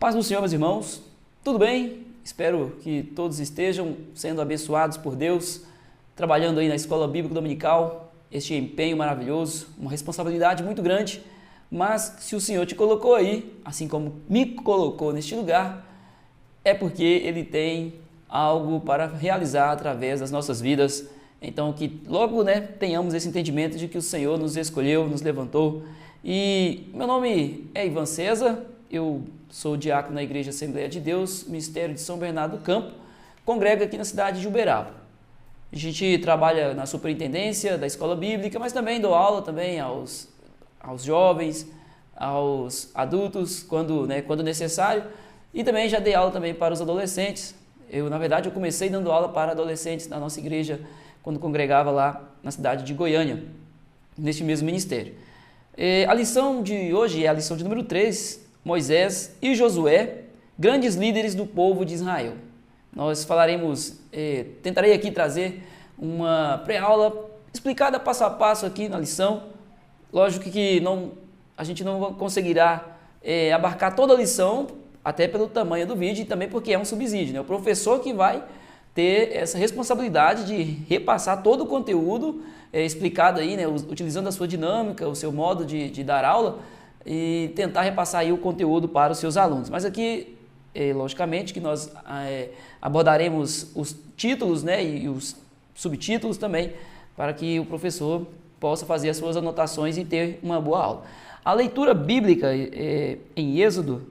Paz do Senhor, meus irmãos, tudo bem? Espero que todos estejam sendo abençoados por Deus, trabalhando aí na Escola Bíblica Dominical, este empenho maravilhoso, uma responsabilidade muito grande, mas se o Senhor te colocou aí, assim como me colocou neste lugar, é porque Ele tem algo para realizar através das nossas vidas. Então que logo tenhamos esse entendimento de que o Senhor nos escolheu, nos levantou. E meu nome é Ivan César, eu sou diácono na Igreja Assembleia de Deus, Ministério de São Bernardo do Campo, congrego aqui na cidade de Uberaba. A gente trabalha na superintendência da escola bíblica, mas também dou aula também aos jovens, aos adultos, quando necessário, e também já dei aula também para os adolescentes. Na verdade, eu comecei dando aula para adolescentes na nossa igreja, quando congregava lá na cidade de Goiânia, neste mesmo ministério. A lição de hoje é a lição de número 3, Moisés e Josué, grandes líderes do povo de Israel. Nós falaremos, tentarei aqui trazer uma pré-aula explicada passo a passo aqui na lição. Lógico que a gente não conseguirá abarcar toda a lição, até pelo tamanho do vídeo e também porque é um subsídio, né? O professor que vai ter essa responsabilidade de repassar todo o conteúdo explicado aí, né? Utilizando a sua dinâmica, o seu modo de dar aula e tentar repassar aí o conteúdo para os seus alunos. Mas aqui, logicamente, que nós abordaremos os títulos, né, e os subtítulos também, para que o professor possa fazer as suas anotações e ter uma boa aula. A leitura bíblica em Êxodo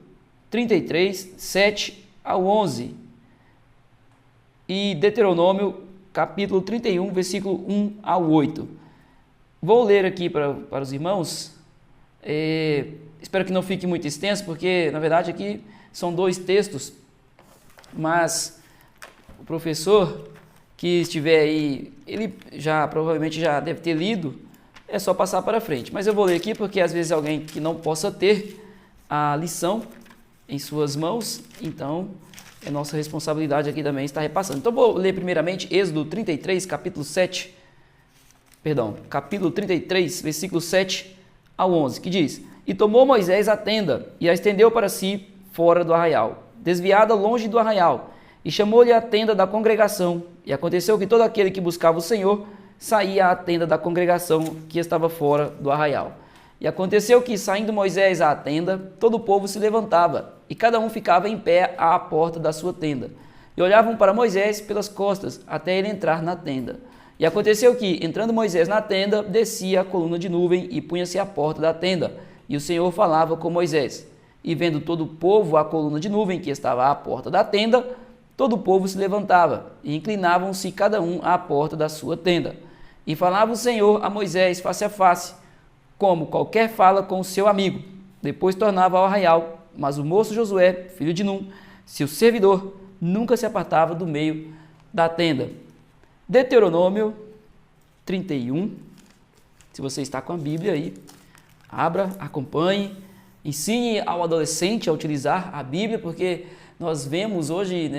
33, 7 ao 11 e Deuteronômio capítulo 31, versículo 1 ao 8. Vou ler aqui para os irmãos. Espero que não fique muito extenso, porque na verdade aqui são 2 textos, mas o professor que estiver aí, ele provavelmente já deve ter lido, é só passar para frente. Mas eu vou ler aqui porque às vezes alguém que não possa ter a lição em suas mãos, então é nossa responsabilidade aqui também estar repassando. Então vou ler primeiramente Êxodo 33, capítulo 33, versículo 7 ao 11, que diz: E tomou Moisés a tenda, e a estendeu para si fora do arraial, desviada longe do arraial, e chamou-lhe a tenda da congregação. E aconteceu que todo aquele que buscava o Senhor saía à tenda da congregação que estava fora do arraial. E aconteceu que, saindo Moisés à tenda, todo o povo se levantava, e cada um ficava em pé à porta da sua tenda. E olhavam para Moisés pelas costas, até ele entrar na tenda. E aconteceu que, entrando Moisés na tenda, descia a coluna de nuvem e punha-se à porta da tenda. E o Senhor falava com Moisés. E vendo todo o povo a coluna de nuvem que estava à porta da tenda, todo o povo se levantava, e inclinavam-se cada um à porta da sua tenda. E falava o Senhor a Moisés face a face, como qualquer fala com o seu amigo. Depois tornava ao arraial, mas o moço Josué, filho de Num, seu servidor, nunca se apartava do meio da tenda. Deuteronômio 31, se você está com a Bíblia aí, abra, acompanhe, ensine ao adolescente a utilizar a Bíblia, porque nós vemos hoje,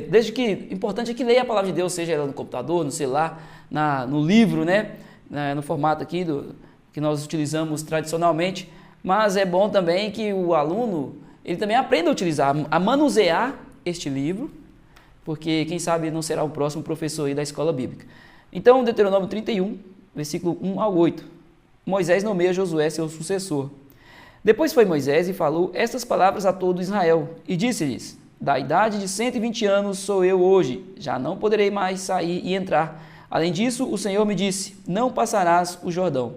desde que, importante é que leia a palavra de Deus, seja ela no computador, no celular, no livro, no formato aqui que nós utilizamos tradicionalmente, mas é bom também que o aluno, ele também aprenda a utilizar, a manusear este livro, porque quem sabe não será o próximo professor aí da escola bíblica. Então, Deuteronômio 31, versículo 1 ao 8, Moisés nomeia Josué seu sucessor. Depois foi Moisés e falou estas palavras a todo Israel, e disse-lhes: Da idade de 120 anos sou eu hoje, já não poderei mais sair e entrar. Além disso, o Senhor me disse: Não passarás o Jordão.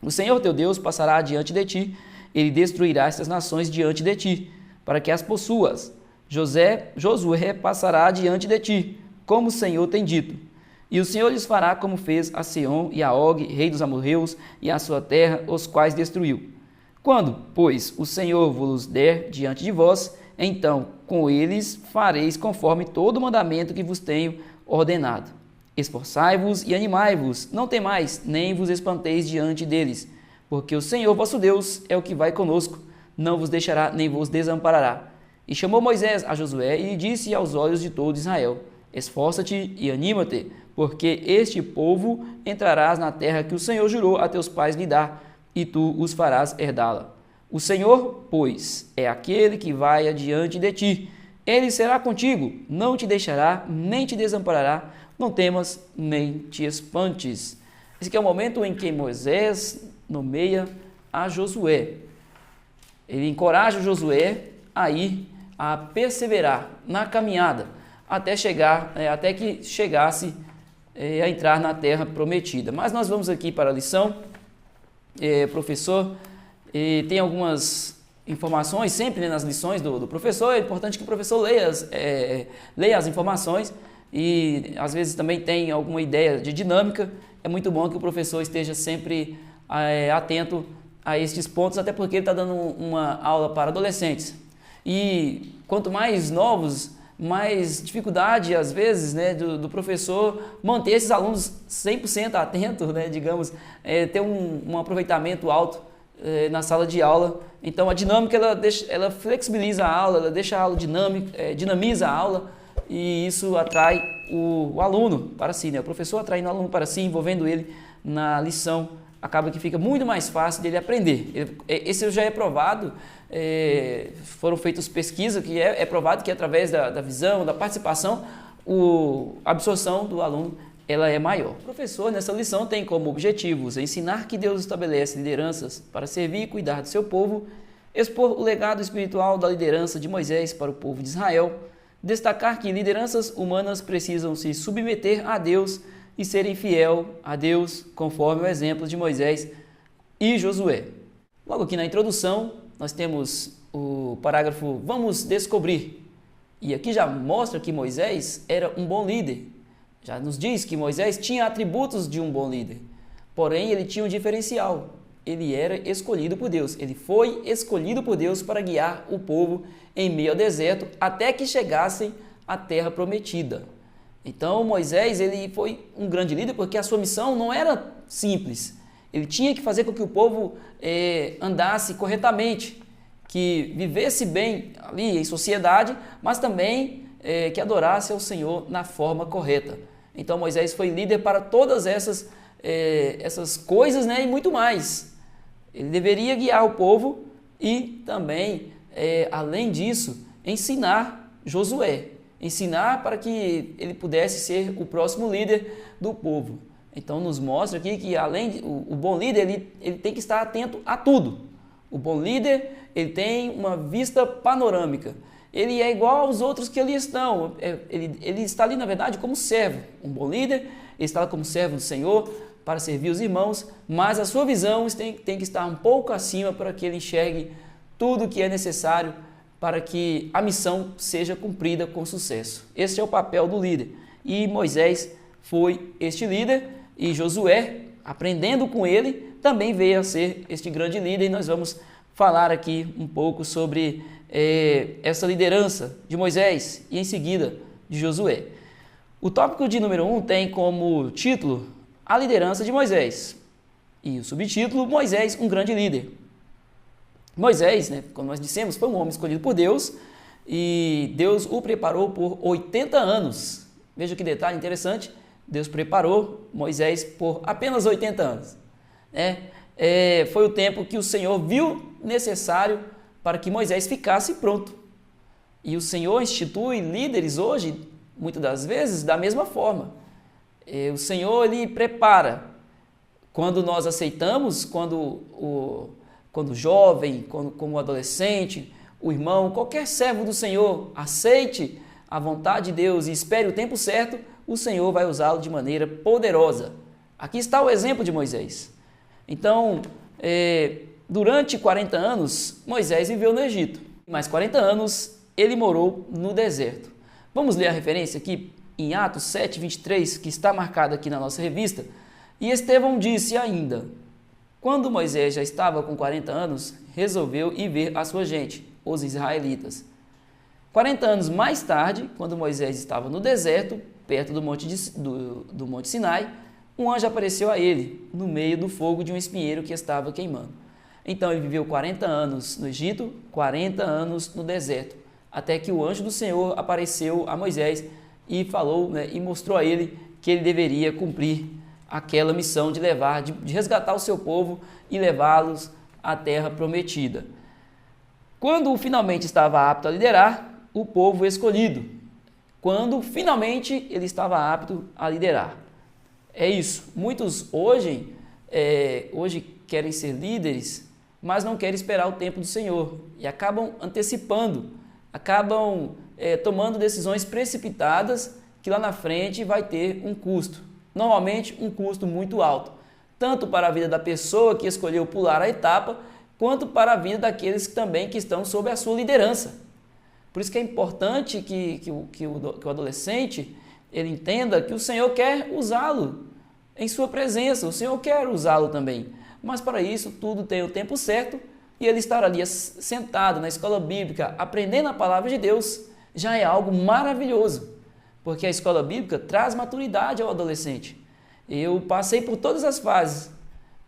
O Senhor teu Deus passará adiante de ti, ele destruirá estas nações diante de ti, para que as possuas. Josué passará adiante de ti, como o Senhor tem dito. E o Senhor lhes fará como fez a Seom e a Og, rei dos amorreus, e a sua terra, os quais destruiu. Quando, pois, o Senhor vos der diante de vós, então com eles fareis conforme todo o mandamento que vos tenho ordenado. Esforçai-vos e animai-vos, não temais, nem vos espanteis diante deles, porque o Senhor vosso Deus é o que vai conosco, não vos deixará nem vos desamparará. E chamou Moisés a Josué e lhe disse aos olhos de todo Israel: Esforça-te e anima-te, porque este povo entrarás na terra que o Senhor jurou a teus pais lhe dar, e tu os farás herdá-la. O Senhor, pois, é aquele que vai adiante de ti. Ele será contigo, não te deixará, nem te desamparará. Não temas, nem te espantes. Esse aqui é o momento em que Moisés nomeia a Josué. Ele encoraja Josué a ir, a perseverar na caminhada, até que chegasse a entrar na terra prometida. Mas nós vamos aqui para a lição. Professor, tem algumas informações sempre, né, nas lições do professor. É importante que o professor leia as informações e às vezes também tem alguma ideia de dinâmica. É muito bom que o professor esteja sempre atento a estes pontos, até porque ele está dando uma aula para adolescentes. E quanto mais novos, mais dificuldade, às vezes, né, do professor manter esses alunos 100% atentos, né, digamos, ter um aproveitamento alto na sala de aula. Então, a dinâmica, ela flexibiliza a aula, ela deixa a aula dinâmica, dinamiza a aula, e isso atrai o aluno para si, né? O professor atraindo o aluno para si, envolvendo ele na lição, acaba que fica muito mais fácil dele aprender. Esse já é provado, foram feitas pesquisas que é provado que através da visão, da participação, a absorção do aluno ela é maior. O professor nessa lição tem como objetivos ensinar que Deus estabelece lideranças para servir e cuidar do seu povo, expor o legado espiritual da liderança de Moisés para o povo de Israel, destacar que lideranças humanas precisam se submeter a Deus e serem fiel a Deus, conforme o exemplo de Moisés e Josué. Logo aqui na introdução, nós temos o parágrafo "Vamos descobrir". E aqui já mostra que Moisés era um bom líder. Já nos diz que Moisés tinha atributos de um bom líder. Porém, ele tinha um diferencial. Ele era escolhido por Deus. Ele foi escolhido por Deus para guiar o povo em meio ao deserto até que chegassem à terra prometida. Então, Moisés ele foi um grande líder porque a sua missão não era simples. Ele tinha que fazer com que o povo andasse corretamente, que vivesse bem ali em sociedade, mas também que adorasse ao Senhor na forma correta. Então, Moisés foi líder para todas essas coisas, né, e muito mais. Ele deveria guiar o povo e também, além disso, ensinar Josué. Ensinar para que ele pudesse ser o próximo líder do povo. Então nos mostra aqui que o bom líder ele tem que estar atento a tudo. O bom líder ele tem uma vista panorâmica. Ele é igual aos outros que ali estão. Ele está ali na verdade como servo. Um bom líder ele está como servo do Senhor para servir os irmãos, mas a sua visão tem que estar um pouco acima para que ele enxergue tudo o que é necessário para que a missão seja cumprida com sucesso. Esse é o papel do líder. E Moisés foi este líder e Josué, aprendendo com ele, também veio a ser este grande líder. E nós vamos falar aqui um pouco sobre essa liderança de Moisés e em seguida de Josué. O tópico de número 1 tem como título a liderança de Moisés e o subtítulo Moisés, um grande líder. Moisés, né, como nós dissemos, foi um homem escolhido por Deus e Deus o preparou por 80 anos. Veja que detalhe interessante, Deus preparou Moisés por apenas 80 anos. Foi o tempo que o Senhor viu necessário para que Moisés ficasse pronto. E o Senhor institui líderes hoje, muitas das vezes, da mesma forma. O Senhor ele prepara. Quando nós aceitamos, quando o jovem, como o adolescente, o irmão, qualquer servo do Senhor, aceite a vontade de Deus e espere o tempo certo, o Senhor vai usá-lo de maneira poderosa. Aqui está o exemplo de Moisés. Então, durante 40 anos, Moisés viveu no Egito. Mais 40 anos, ele morou no deserto. Vamos ler a referência aqui em Atos 7, 23, que está marcada aqui na nossa revista. E Estevão disse ainda: quando Moisés já estava com 40 anos, resolveu ir ver a sua gente, os israelitas. 40 anos mais tarde, quando Moisés estava no deserto, perto do Monte Sinai, um anjo apareceu a ele, no meio do fogo de um espinheiro que estava queimando. Então ele viveu 40 anos no Egito, 40 anos no deserto, até que o anjo do Senhor apareceu a Moisés e falou, né, e mostrou a ele que ele deveria cumprir aquela missão de resgatar o seu povo e levá-los à terra prometida. Quando finalmente estava apto a liderar, o povo escolhido. Quando finalmente ele estava apto a liderar. É isso. Muitos hoje querem ser líderes, mas não querem esperar o tempo do Senhor e acabam antecipando, acabam tomando decisões precipitadas que lá na frente vai ter um custo. Normalmente um custo muito alto, tanto para a vida da pessoa que escolheu pular a etapa, quanto para a vida daqueles que estão sob a sua liderança. Por isso que é importante que o adolescente ele entenda que o Senhor quer usá-lo em sua presença, o Senhor quer usá-lo também. Mas para isso tudo tem o tempo certo e ele estar ali sentado na escola bíblica aprendendo a palavra de Deus já é algo maravilhoso, porque a escola bíblica traz maturidade ao adolescente. Eu passei por todas as fases,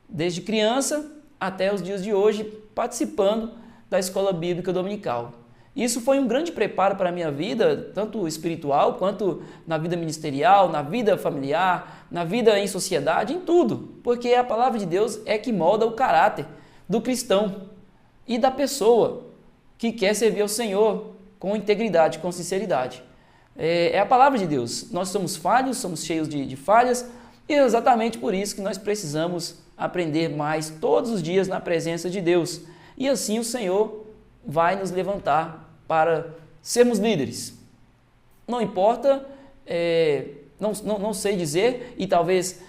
desde criança até os dias de hoje, participando da escola bíblica dominical. Isso foi um grande preparo para a minha vida, tanto espiritual quanto na vida ministerial, na vida familiar, na vida em sociedade, em tudo. Porque a palavra de Deus é que molda o caráter do cristão e da pessoa que quer servir ao Senhor com integridade, com sinceridade. É a palavra de Deus. Nós somos falhos, somos cheios de falhas e é exatamente por isso que nós precisamos aprender mais todos os dias na presença de Deus. E assim o Senhor vai nos levantar para sermos líderes. Não importa, não sei dizer, e talvez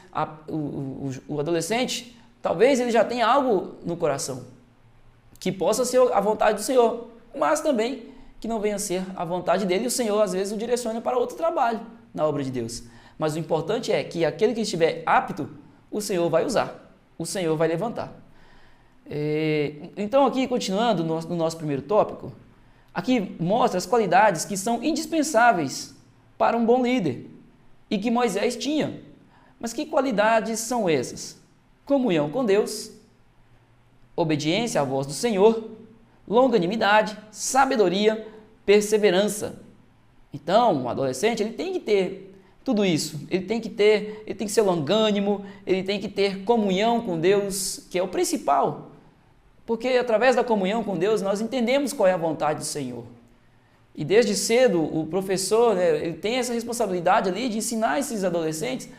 o adolescente, talvez ele já tenha algo no coração, que possa ser a vontade do Senhor, mas também que não venha a ser a vontade dele, e o Senhor às vezes o direciona para outro trabalho na obra de Deus. Mas o importante é que aquele que estiver apto, o Senhor vai usar, o Senhor vai levantar. Então aqui, continuando no nosso primeiro tópico, aqui mostra as qualidades que são indispensáveis para um bom líder e que Moisés tinha. Mas que qualidades são essas? Comunhão com Deus, obediência à voz do Senhor, longanimidade, sabedoria, perseverança. Então, o adolescente ele tem que ter tudo isso. Ele tem que ser longânimo, ele tem que ter comunhão com Deus, que é o principal. Porque através da comunhão com Deus nós entendemos qual é a vontade do Senhor. E desde cedo o professor, ele tem essa responsabilidade ali de ensinar esses adolescentes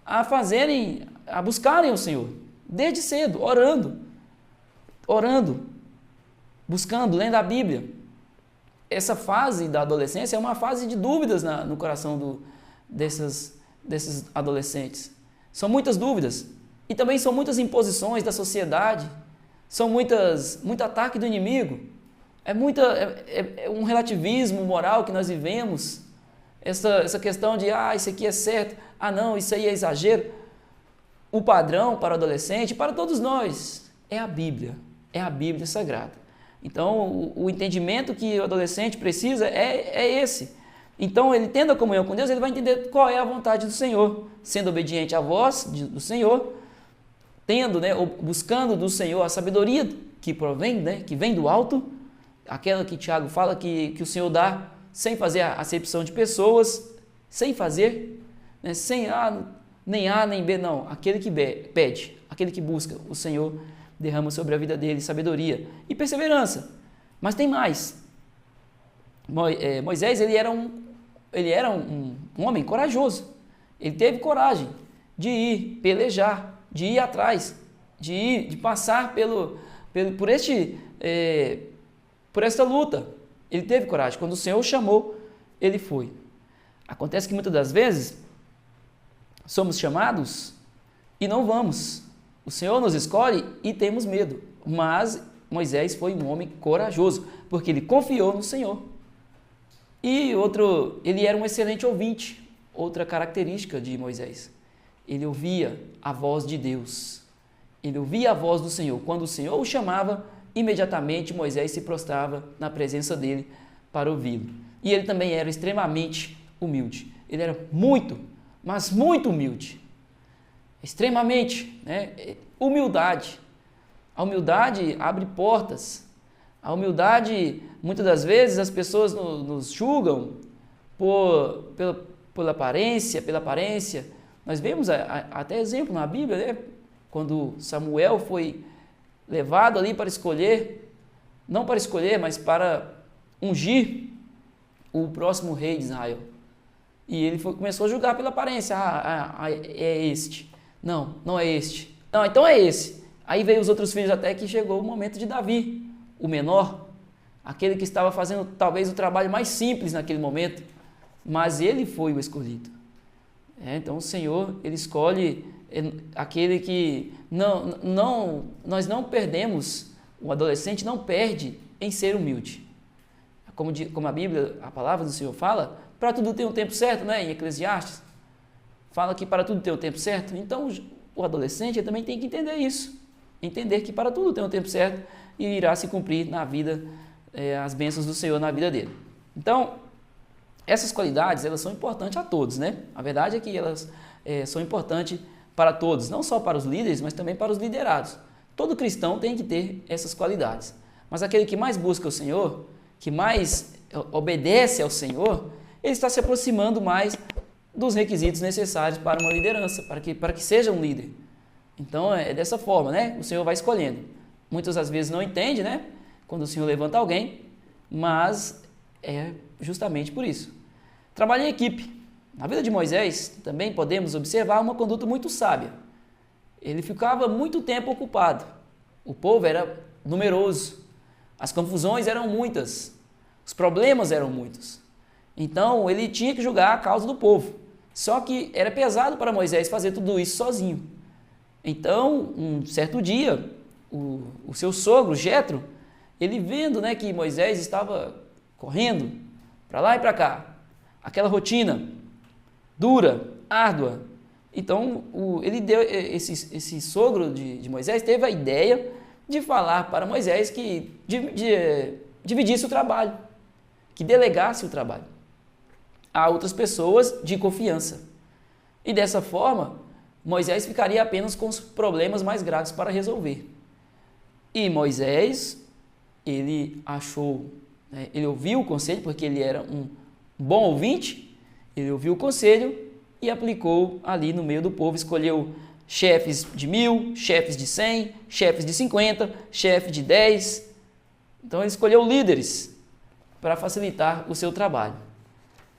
a buscarem o Senhor. Desde cedo, orando, buscando, lendo a Bíblia. Essa fase da adolescência é uma fase de dúvidas no coração desses adolescentes. São muitas dúvidas e também são muitas imposições da sociedade. São muito ataque do inimigo, é um relativismo moral que nós vivemos, essa questão de, isso aqui é certo, não, isso aí é exagero. O padrão para o adolescente, para todos nós, é a Bíblia Sagrada. Então, o entendimento que o adolescente precisa é esse. Então, ele tendo a comunhão com Deus, ele vai entender qual é a vontade do Senhor, sendo obediente à voz do Senhor, buscando do Senhor a sabedoria que provém, que vem do alto, aquela que Tiago fala que o Senhor dá sem fazer a acepção de pessoas, sem fazer, sem nem A nem B, não. Aquele que pede, aquele que busca, o Senhor derrama sobre a vida dele sabedoria e perseverança. Mas tem mais. Moisés ele era um homem corajoso. Ele teve coragem de ir pelejar, de ir atrás, de passar por esta luta. Ele teve coragem. Quando o Senhor o chamou, ele foi. Acontece que muitas das vezes somos chamados e não vamos. O Senhor nos escolhe e temos medo. Mas Moisés foi um homem corajoso, porque ele confiou no Senhor. E ele era um excelente ouvinte. Outra característica de Moisés. Ele ouvia a voz de Deus. Ele ouvia a voz do Senhor. Quando o Senhor o chamava, imediatamente Moisés se prostrava na presença dele para ouvi-lo. E ele também era extremamente humilde. Ele era muito, mas muito humilde. Extremamente, humildade. A humildade abre portas. A humildade, muitas das vezes, as pessoas nos julgam pela aparência, Nós vemos até exemplo na Bíblia, quando Samuel foi levado ali para escolher não para escolher, mas para ungir o próximo rei de Israel. E ele começou a julgar pela aparência. É este. Não, não é este. Não, então é esse. Aí veio os outros filhos até que chegou o momento de Davi, o menor, aquele que estava fazendo talvez o trabalho mais simples naquele momento, mas ele foi o escolhido. Então o Senhor, ele escolhe aquele que nós não perdemos, o adolescente não perde em ser humilde. Como a Bíblia, a palavra do Senhor fala, para tudo tem um tempo certo, né? Em Eclesiastes, fala que para tudo tem um tempo certo. Então o adolescente também tem que entender isso, entender que para tudo tem um tempo certo e irá se cumprir na vida, as bênçãos do Senhor na vida dele. Então, essas qualidades, elas são importantes a todos, né? A verdade é que elas são importantes para todos, não só para os líderes, mas também para os liderados. Todo cristão tem que ter essas qualidades. Mas aquele que mais busca o Senhor, que mais obedece ao Senhor, ele está se aproximando mais dos requisitos necessários para uma liderança, para que seja um líder. Então, é dessa forma, né? O Senhor vai escolhendo. Muitas das vezes não entende, né? Quando o Senhor levanta alguém, mas é justamente por isso. Trabalho em equipe. Na vida de Moisés, também podemos observar uma conduta muito sábia. Ele ficava muito tempo ocupado. O povo era numeroso. As confusões eram muitas. Os problemas eram muitos. Então, ele tinha que julgar a causa do povo. Só que era pesado para Moisés fazer tudo isso sozinho. Então, um certo dia, o seu sogro, Jetro, ele vendo, né, que Moisés estava correndo para lá e para cá, aquela rotina dura, árdua. Então, esse sogro de Moisés teve a ideia de falar para Moisés que dividisse o trabalho, que delegasse o trabalho a outras pessoas de confiança. E dessa forma, Moisés ficaria apenas com os problemas mais graves para resolver. E Moisés, ele achou, né, ele ouviu o conselho, porque ele era um bom ouvinte, ele ouviu o conselho e aplicou ali no meio do povo, escolheu chefes de 1000, chefes de 100, chefes de 50, chefe de 10. Então ele escolheu líderes para facilitar o seu trabalho.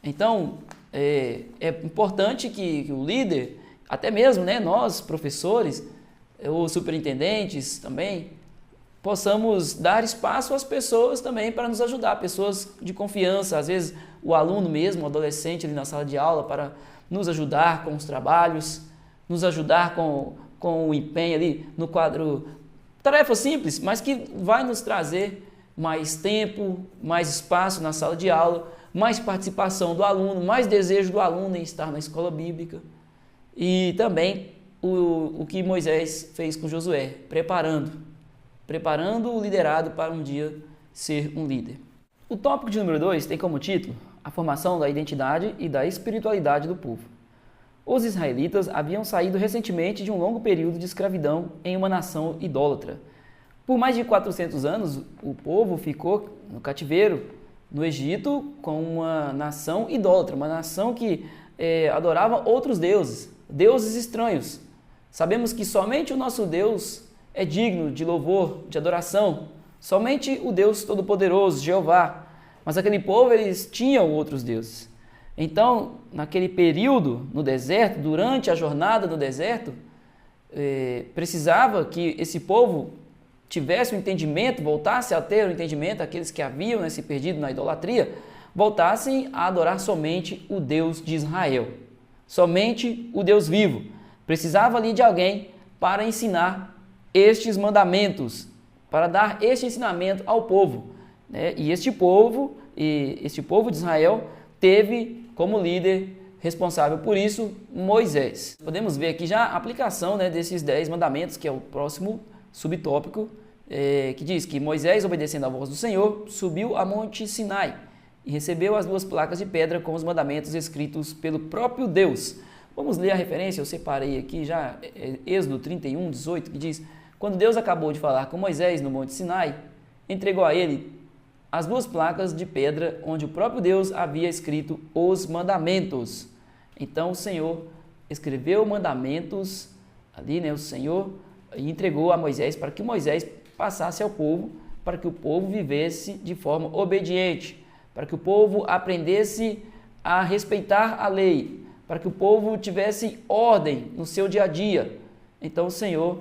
Então é importante que o líder, até mesmo, né, nós professores ou superintendentes também, possamos dar espaço às pessoas também para nos ajudar, pessoas de confiança, às vezes o aluno mesmo, o adolescente ali na sala de aula, para nos ajudar com os trabalhos, nos ajudar com o empenho ali no quadro, tarefa simples, mas que vai nos trazer mais tempo, mais espaço na sala de aula, mais participação do aluno, mais desejo do aluno em estar na escola bíblica. E também o que Moisés fez com Josué, preparando o liderado para um dia ser um líder. O tópico de número 2 tem como título a formação da identidade e da espiritualidade do povo. Os israelitas haviam saído recentemente de um longo período de escravidão em uma nação idólatra. Por mais de 400 anos, o povo ficou no cativeiro, no Egito, com uma nação idólatra, uma nação que adorava outros deuses, deuses estranhos. Sabemos que somente o nosso Deus é digno de louvor, de adoração, somente o Deus Todo-Poderoso, Jeová. Mas aquele povo, eles tinham outros deuses. Então, naquele período no deserto, durante a jornada no deserto, precisava que esse povo tivesse um entendimento, voltasse a ter um entendimento, aqueles que haviam se perdido na idolatria, voltassem a adorar somente o Deus de Israel, somente o Deus vivo. Precisava ali de alguém para ensinar estes mandamentos, para dar este ensinamento ao povo, né? E este povo de Israel teve como líder responsável por isso Moisés. Podemos ver aqui já a aplicação, né, desses 10 mandamentos, que é o próximo subtópico, que diz que Moisés, obedecendo à voz do Senhor, subiu a Monte Sinai e recebeu as 2 placas de pedra com os mandamentos escritos pelo próprio Deus. Vamos ler a referência, eu separei aqui já, Êxodo 31, 18, que diz: quando Deus acabou de falar com Moisés no Monte Sinai, entregou a ele as 2 placas de pedra onde o próprio Deus havia escrito os mandamentos. Então o Senhor escreveu mandamentos ali, né, o Senhor, e entregou a Moisés para que Moisés passasse ao povo para que o povo vivesse de forma obediente, para que o povo aprendesse a respeitar a lei, para que o povo tivesse ordem no seu dia a dia. Então o Senhor,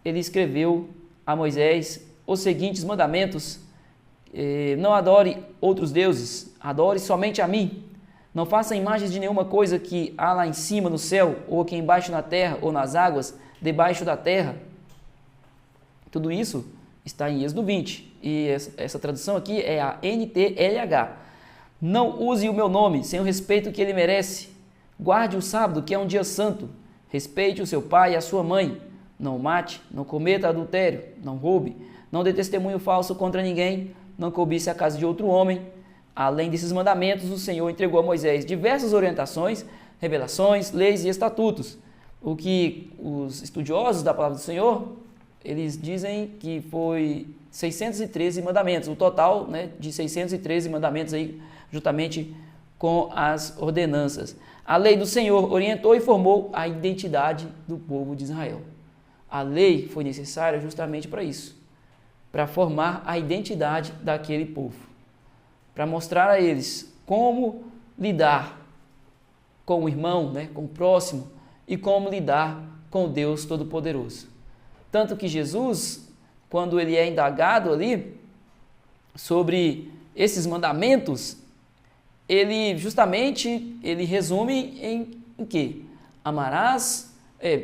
ele escreveu a Moisés os seguintes mandamentos: não adore outros deuses, adore somente a mim. Não faça imagens de nenhuma coisa que há lá em cima no céu, ou aqui embaixo na terra, ou nas águas, debaixo da terra. Tudo isso está em Êxodo 20, e essa tradução aqui é a NTLH. Não use o meu nome sem o respeito que ele merece. Guarde o sábado, que é um dia santo. Respeite o seu pai e a sua mãe. Não mate, não cometa adultério, não roube, não dê testemunho falso contra ninguém, não cobice a casa de outro homem. Além desses mandamentos, o Senhor entregou a Moisés diversas orientações, revelações, leis e estatutos. O que os estudiosos da palavra do Senhor, eles dizem que foi 613 mandamentos, o total, né, de 613 mandamentos aí, juntamente com as ordenanças. A lei do Senhor orientou e formou a identidade do povo de Israel. A lei foi necessária justamente para isso, para formar a identidade daquele povo, para mostrar a eles como lidar com o irmão, né, com o próximo, e como lidar com Deus Todo-Poderoso. Tanto que Jesus, quando ele é indagado ali sobre esses mandamentos, ele justamente resume em quê? Amarás,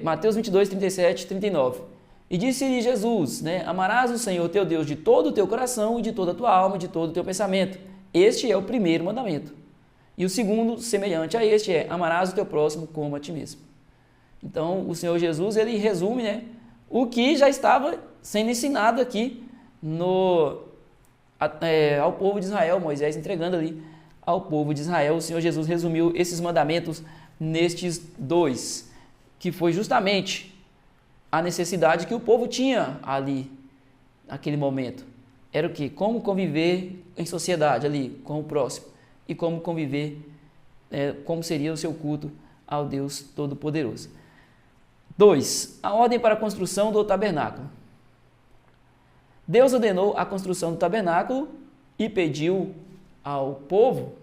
Mateus 22, 37, 39. E disse-lhe Jesus, né, amarás o Senhor teu Deus de todo o teu coração e de toda a tua alma e de todo o teu pensamento. Este é o primeiro mandamento. E o segundo, semelhante a este, é amarás o teu próximo como a ti mesmo. Então, o Senhor Jesus, ele resume, né, o que já estava sendo ensinado aqui ao povo de Israel, Moisés entregando ali ao povo de Israel. O Senhor Jesus resumiu esses mandamentos nestes dois, que foi justamente a necessidade que o povo tinha ali, naquele momento. Era o quê? Como conviver em sociedade ali, com o próximo, e como conviver, como seria o seu culto ao Deus Todo-Poderoso. 2. A ordem para a construção do tabernáculo. Deus ordenou a construção do tabernáculo e pediu ao povo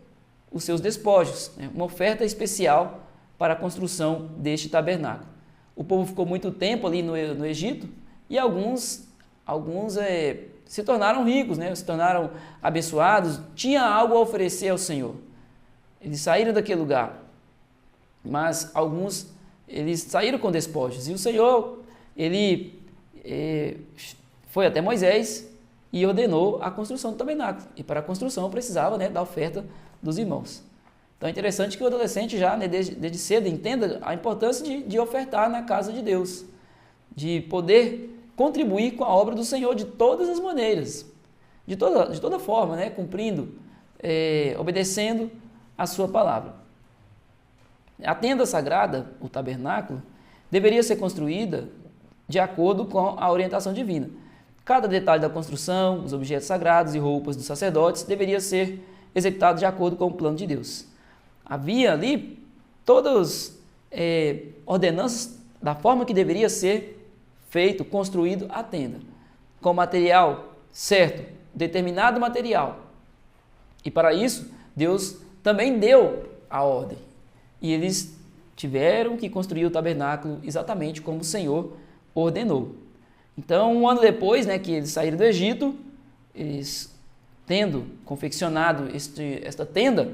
os seus despojos, né? Uma oferta especial para a construção deste tabernáculo. O povo ficou muito tempo ali no Egito e alguns se tornaram ricos, né? Se tornaram abençoados, tinha algo a oferecer ao Senhor. Eles saíram daquele lugar, mas alguns eles saíram com despojos. E o Senhor, ele foi até Moisés e ordenou a construção do tabernáculo. E para a construção precisava, né, da oferta dos irmãos. Então é interessante que o adolescente já, né, desde cedo, entenda a importância de ofertar na casa de Deus, de poder contribuir com a obra do Senhor de todas as maneiras, de toda forma, né, cumprindo, obedecendo a sua palavra. A tenda sagrada, o tabernáculo, deveria ser construída de acordo com a orientação divina. Cada detalhe da construção, os objetos sagrados e roupas dos sacerdotes deveria ser executado de acordo com o plano de Deus. Havia ali todas ordenanças da forma que deveria ser feito, construído a tenda, com material certo, determinado material. E para isso, Deus também deu a ordem. E eles tiveram que construir o tabernáculo exatamente como o Senhor ordenou. Então, um ano depois, né, que eles saíram do Egito, eles tendo confeccionado esta tenda,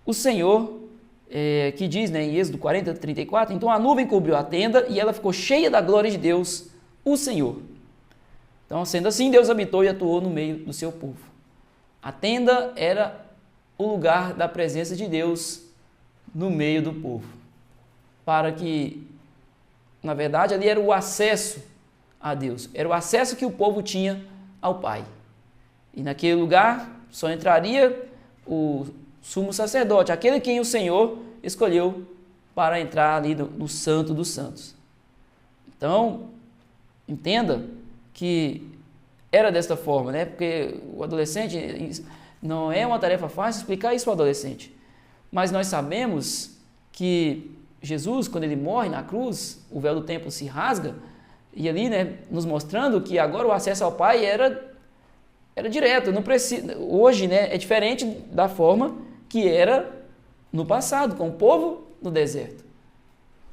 o Senhor, que diz, né, em Êxodo 40, 34, então a nuvem cobriu a tenda e ela ficou cheia da glória de Deus, o Senhor. Então, sendo assim, Deus habitou e atuou no meio do seu povo. A tenda era o lugar da presença de Deus no meio do povo, para que, na verdade, ali era o acesso a Deus, era o acesso que o povo tinha ao Pai. E naquele lugar só entraria o sumo sacerdote, aquele quem o Senhor escolheu para entrar ali no Santo dos Santos. Então, entenda que era desta forma, né? Porque o adolescente, não é uma tarefa fácil explicar isso ao adolescente. Mas nós sabemos que Jesus, quando ele morre na cruz, o véu do templo se rasga, e ali, né, nos mostrando que agora o acesso ao Pai era Era direto, não precisa. Hoje, né, é diferente da forma que era no passado, com o povo no deserto.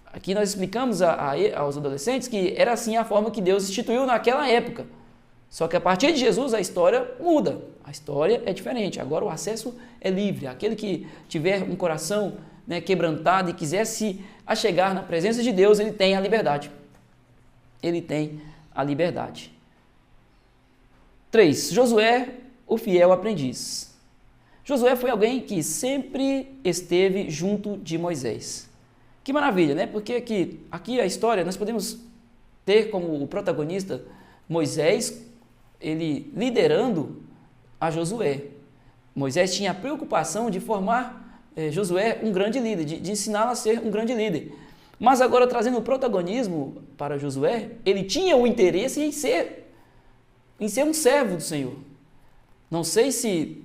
Aqui nós explicamos aos adolescentes que era assim a forma que Deus instituiu naquela época. Só que a partir de Jesus a história muda. A história é diferente. Agora o acesso é livre. Aquele que tiver um coração, né, quebrantado e quiser se achegar na presença de Deus, ele tem a liberdade. Ele tem a liberdade. 3. Josué, o fiel aprendiz. Josué foi alguém que sempre esteve junto de Moisés. Que maravilha, né? Porque aqui a história, nós podemos ter como o protagonista Moisés, ele liderando a Josué. Moisés tinha a preocupação de formar Josué um grande líder, de ensiná-lo a ser um grande líder. Mas agora, trazendo o protagonismo para Josué, ele tinha o interesse em ser um servo do Senhor. Não sei se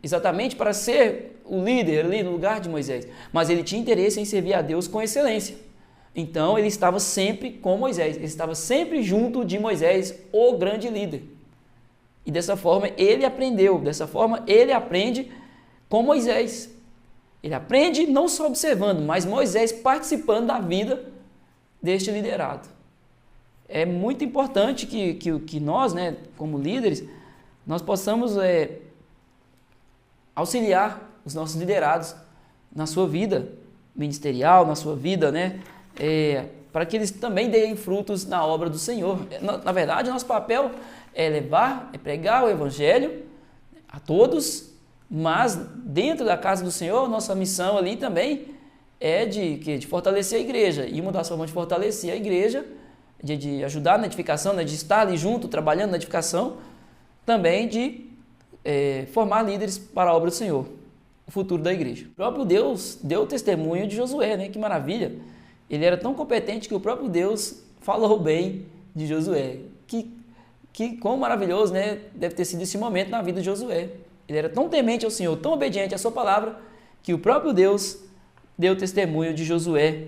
exatamente para ser o líder ali no lugar de Moisés, mas ele tinha interesse em servir a Deus com excelência. Então ele estava sempre com Moisés, ele estava sempre junto de Moisés, o grande líder. E dessa forma ele aprendeu, dessa forma ele aprende com Moisés. Ele aprende não só observando, mas Moisés participando da vida deste liderado. É muito importante que nós, né, como líderes, nós possamos auxiliar os nossos liderados na sua vida ministerial, na sua vida, né, para que eles também deem frutos na obra do Senhor. Na verdade, nosso papel é pregar o Evangelho a todos, mas dentro da casa do Senhor, nossa missão ali também é de fortalecer a igreja. E uma das formas de fortalecer a igreja, de ajudar na edificação, né, de estar ali junto, trabalhando na edificação, também de formar líderes para a obra do Senhor, o futuro da igreja. O próprio Deus deu testemunho de Josué, né? Que maravilha! Ele era tão competente que o próprio Deus falou bem de Josué. Que quão maravilhoso, né? Deve ter sido esse momento na vida de Josué. Ele era tão temente ao Senhor, tão obediente à sua palavra, que o próprio Deus deu testemunho de Josué.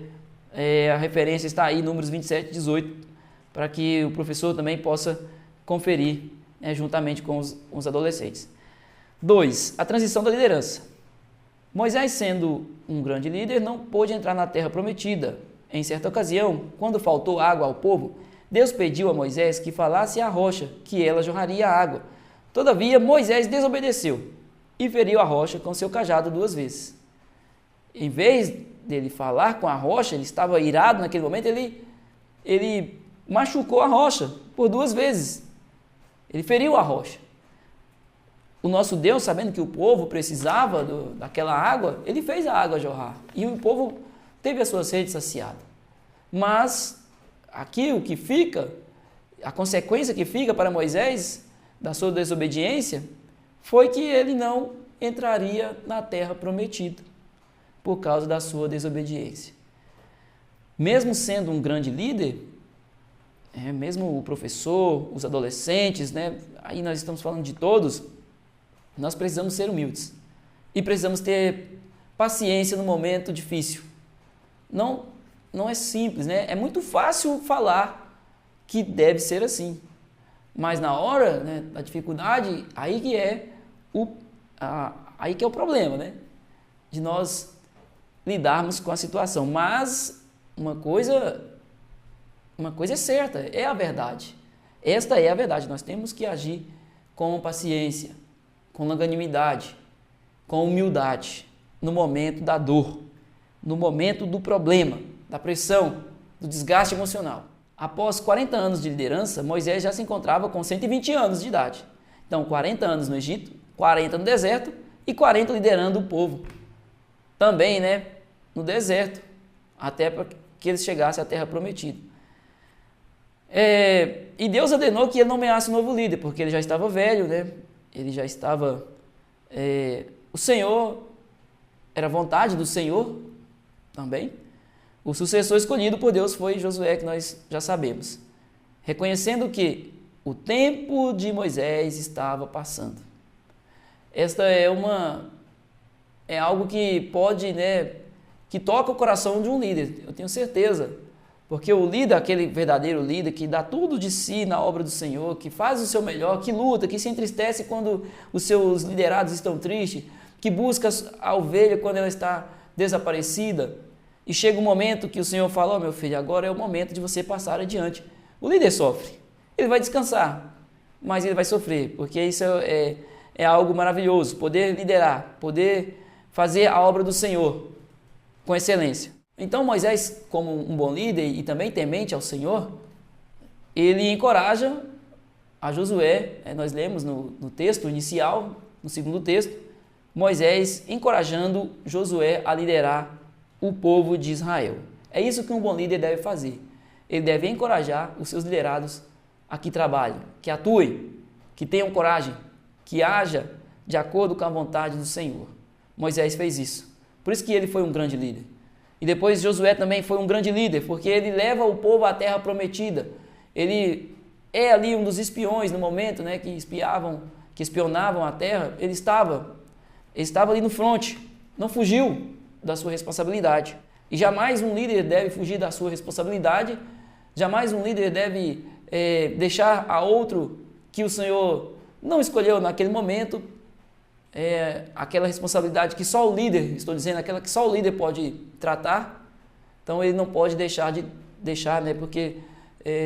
A referência está aí, Números 27, 18, para que o professor também possa conferir, né, juntamente com os adolescentes. 2. A transição da liderança. Moisés, sendo um grande líder, não pôde entrar na terra prometida. Em certa ocasião, quando faltou água ao povo, Deus pediu a Moisés que falasse à rocha, que ela jorraria água. Todavia, Moisés desobedeceu e feriu a rocha com seu cajado 2 vezes. Em vez dele falar com a rocha, ele estava irado naquele momento, ele machucou a rocha por 2 vezes. Ele feriu a rocha. O nosso Deus, sabendo que o povo precisava daquela água, ele fez a água jorrar. E o povo teve a sua sede saciada. Mas aqui o que fica, a consequência que fica para Moisés da sua desobediência, foi que ele não entraria na terra prometida por causa da sua desobediência. Mesmo sendo um grande líder, mesmo o professor, os adolescentes, né, aí nós estamos falando de todos, nós precisamos ser humildes e precisamos ter paciência no momento difícil. Não é simples, né? É muito fácil falar que deve ser assim, mas na hora, né, da dificuldade, aí que é o problema, né? De nós lidarmos com a situação. Mas uma coisa é certa, é a verdade. Esta é a verdade. Nós temos que agir com paciência, com longanimidade, com humildade, no momento da dor, no momento do problema, da pressão, do desgaste emocional. Após 40 anos de liderança, Moisés já se encontrava com 120 anos de idade. Então, 40 anos no Egito, 40 no deserto e 40 liderando o povo. Também, né, no deserto, até para que eles chegassem à terra prometida. E Deus ordenou que ele nomeasse um novo líder, porque ele já estava velho, né? Ele já estava... o Senhor, era vontade do Senhor também. O sucessor escolhido por Deus foi Josué, que nós já sabemos. Reconhecendo que o tempo de Moisés estava passando. Esta é algo que pode, né, que toca o coração de um líder, eu tenho certeza. Porque o líder, aquele verdadeiro líder que dá tudo de si na obra do Senhor, que faz o seu melhor, que luta, que se entristece quando os seus liderados estão tristes, que busca a ovelha quando ela está desaparecida, e chega um momento que o Senhor fala: meu filho, agora é o momento de você passar adiante. O líder sofre, ele vai descansar, mas ele vai sofrer, porque isso é algo maravilhoso, poder liderar, poder fazer a obra do Senhor com excelência. Então Moisés, como um bom líder e também temente ao Senhor, ele encoraja a Josué, nós lemos no texto inicial, no segundo texto, Moisés encorajando Josué a liderar o povo de Israel. É isso que um bom líder deve fazer. Ele deve encorajar os seus liderados a que trabalhem, que atuem, que tenham coragem, que haja de acordo com a vontade do Senhor. Moisés fez isso. Por isso que ele foi um grande líder. E depois Josué também foi um grande líder, porque ele leva o povo à terra prometida. Ele é ali um dos espiões no momento, que espionavam a terra. Ele estava ali no fronte, não fugiu da sua responsabilidade. E jamais um líder deve fugir da sua responsabilidade, jamais um líder deve deixar a outro que o Senhor não escolheu naquele momento, aquela responsabilidade que só o líder, estou dizendo, aquela que só o líder pode tratar. Então ele não pode deixar, porque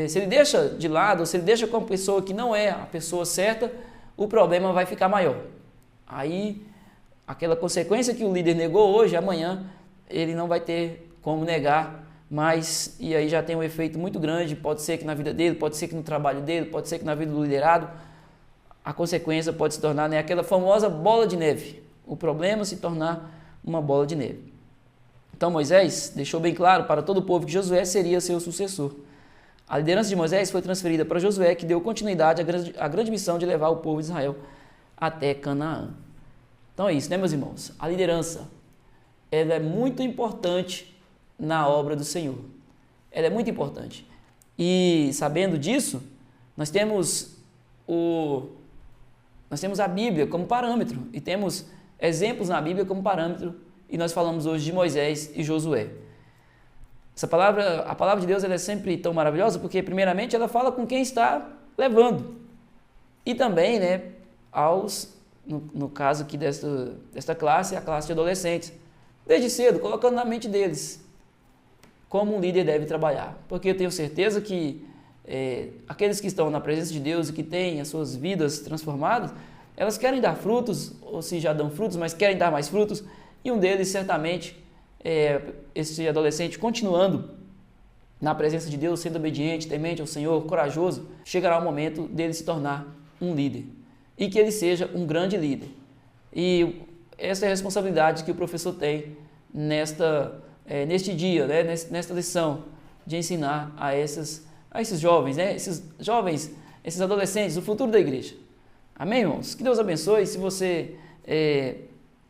se ele deixa de lado, se ele deixa com uma pessoa que não é a pessoa certa, o problema vai ficar maior. Aí, aquela consequência que o líder negou hoje, amanhã ele não vai ter como negar mais, e aí já tem um efeito muito grande. Pode ser que na vida dele, pode ser que no trabalho dele, pode ser que na vida do liderado, a consequência pode se tornar aquela famosa bola de neve. O problema se tornar uma bola de neve. Então Moisés deixou bem claro para todo o povo que Josué seria seu sucessor. A liderança de Moisés foi transferida para Josué, que deu continuidade à grande missão de levar o povo de Israel até Canaã. Então é isso, meus irmãos? A liderança, ela é muito importante na obra do Senhor. Ela é muito importante. E sabendo disso, nós temos a Bíblia como parâmetro, e temos exemplos na Bíblia como parâmetro, e nós falamos hoje de Moisés e Josué. A palavra de Deus, ela é sempre tão maravilhosa, porque primeiramente ela fala com quem está levando, e também, no caso aqui desta classe, a classe de adolescentes, desde cedo, colocando na mente deles como um líder deve trabalhar, porque eu tenho certeza que aqueles que estão na presença de Deus e que têm as suas vidas transformadas, elas querem dar frutos, ou se já dão frutos, mas querem dar mais frutos, e um deles certamente, esse adolescente continuando na presença de Deus, sendo obediente, temente ao Senhor, corajoso, chegará o momento dele se tornar um líder, e que ele seja um grande líder. E essa é a responsabilidade que o professor tem neste dia, nesta lição, de ensinar a esses jovens, esses adolescentes, o futuro da igreja. Amém, irmãos? Que Deus abençoe. Se você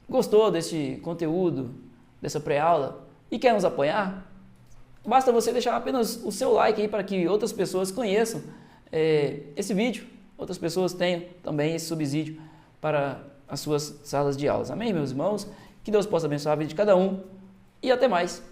gostou deste conteúdo, dessa pré-aula, e quer nos apoiar, basta você deixar apenas o seu like aí para que outras pessoas conheçam esse vídeo, outras pessoas tenham também esse subsídio para as suas salas de aulas. Amém, meus irmãos? Que Deus possa abençoar a vida de cada um, e até mais.